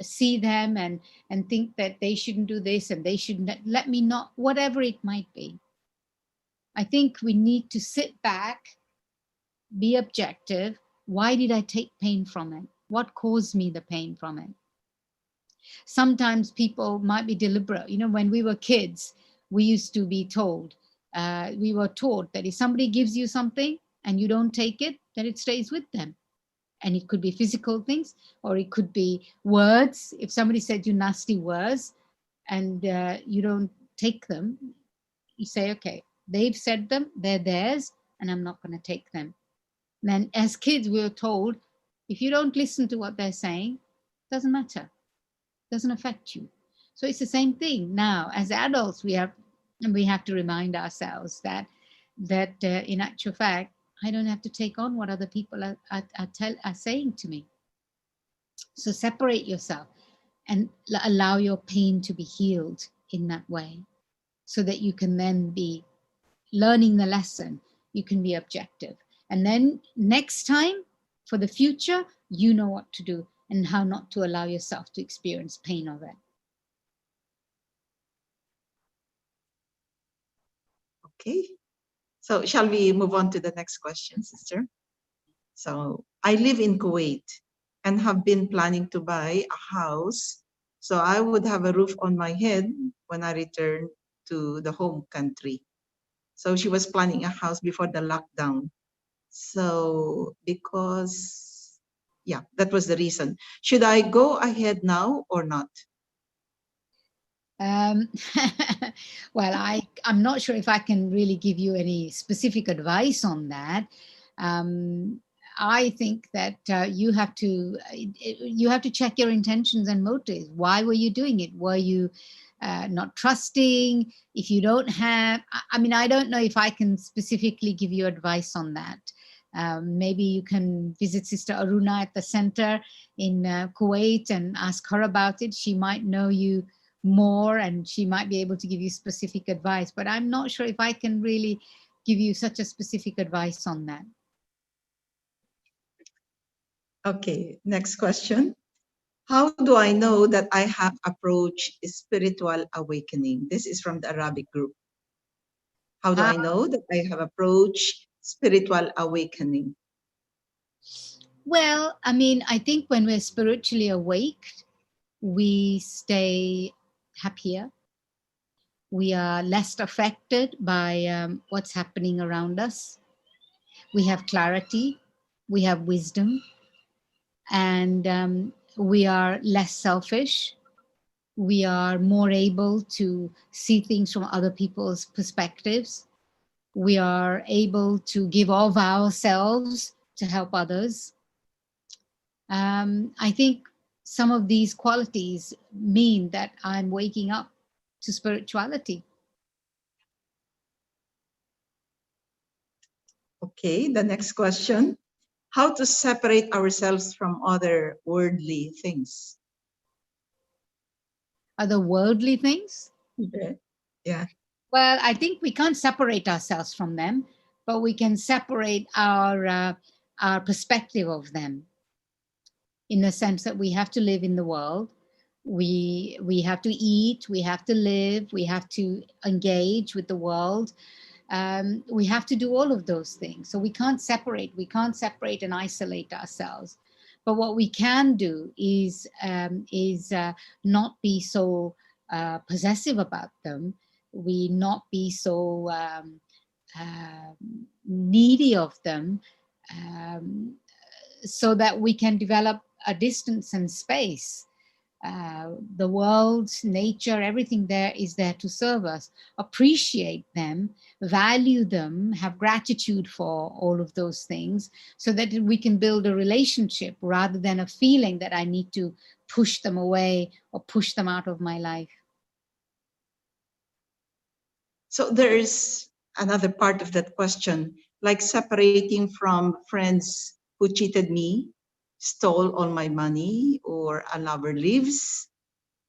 see them and think that they shouldn't do this and they shouldn't, let me not, whatever it might be. I think we need to sit back, be objective. Why did I take pain from it? What caused me the pain from it? Sometimes people might be deliberate. You know, when we were kids, we used to be told, we were taught that if somebody gives you something and you don't take it, then it stays with them. And it could be physical things, or it could be words. If somebody said you nasty words and you don't take them, you say, okay, they've said them, they're theirs, and I'm not going to take them. And then as kids, we were told, if you don't listen to what they're saying, it doesn't matter, doesn't affect you. So it's the same thing now. As adults, we have to remind ourselves that in actual fact, I don't have to take on what other people are saying to me. So separate yourself and allow your pain to be healed in that way, so that you can then be learning the lesson. You can be objective, and then next time, for the future, you know what to do and how not to allow yourself to experience pain of it. Okay. So shall we move on to the next question, sister? So I live in Kuwait and have been planning to buy a house so I would have a roof on my head when I return to the home country. So she was planning a house before the lockdown. So because, yeah, that was the reason. Should I go ahead now or not? Um, well, I'm not sure if I can really give you any specific advice on that. Um, I think that you have to check your intentions and motives. Why were you doing it? Were you not trusting? If you don't have, I mean, I don't know if I can specifically give you advice on that. Maybe you can visit Sister Aruna at the center in Kuwait and ask her about it. She might know you more and she might be able to give you specific advice, but I'm not sure if I can really give you such a specific advice on that. Okay, next question. How do I know that I have approached spiritual awakening? This is from the Arabic group. How do I know that I have approached spiritual awakening? Well, I mean, I think when we're spiritually awake, we stay happier. We are less affected by what's happening around us. We have clarity, we have wisdom, and we are less selfish. We are more able to see things from other people's perspectives. We are able to give of ourselves to help others. I think some of these qualities mean that I'm waking up to spirituality. Okay, the next question. How to separate ourselves from other worldly things? Other worldly things? Okay. Yeah. Well, I think we can't separate ourselves from them, but we can separate our perspective of them, in the sense that we have to live in the world. We have to eat, we have to live, we have to engage with the world. We have to do all of those things. So we can't separate and isolate ourselves. But what we can do is not be so possessive about them. We not be so needy of them, so that we can develop a distance and space. The world, nature, everything there is there to serve us. Appreciate them, value them, have gratitude for all of those things, so that we can build a relationship rather than a feeling that I need to push them away or push them out of my life. So there is another part of that question, like separating from friends who cheated me, stole all my money, or a lover leaves.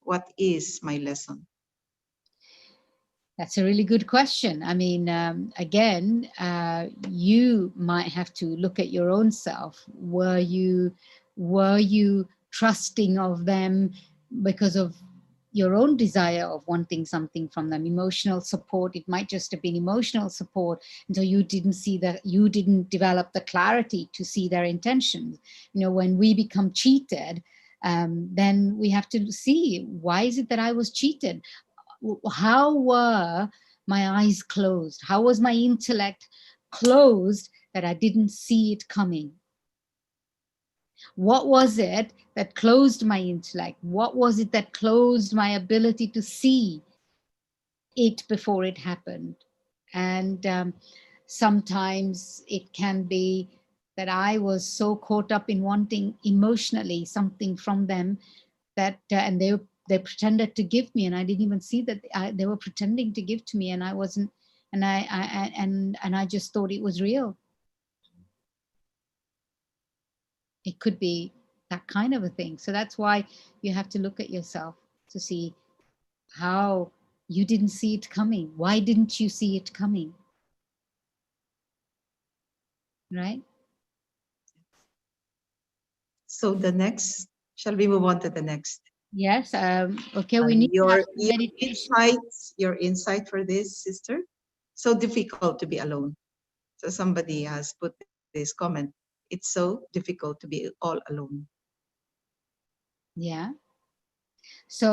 What is my lesson? That's a really good question. I mean, again, you might have to look at your own self. Were you trusting of them because of your own desire of wanting something from them? Emotional support. It might just have been emotional support, and so you didn't see that. You didn't develop the clarity to see their intentions. You know, when we become cheated, then we have to see, why is it that I was cheated? How were my eyes closed? How was my intellect closed that I didn't see it coming? What was it that closed my intellect? What was it that closed my ability to see it before it happened? And sometimes it can be that I was so caught up in wanting emotionally something from them that and they pretended to give me, and I didn't even see that they were pretending to give to me, and I wasn't, and I just thought it was real. It could be that kind of a thing. So that's why you have to look at yourself to see how you didn't see it coming. Why didn't you see it coming? Right? So the next, shall we move on to the next? Yes. Okay, we need to have some Your meditation. your insight for this, sister. So difficult to be alone. So somebody has put this comment. It's so difficult to be all alone. Yeah. So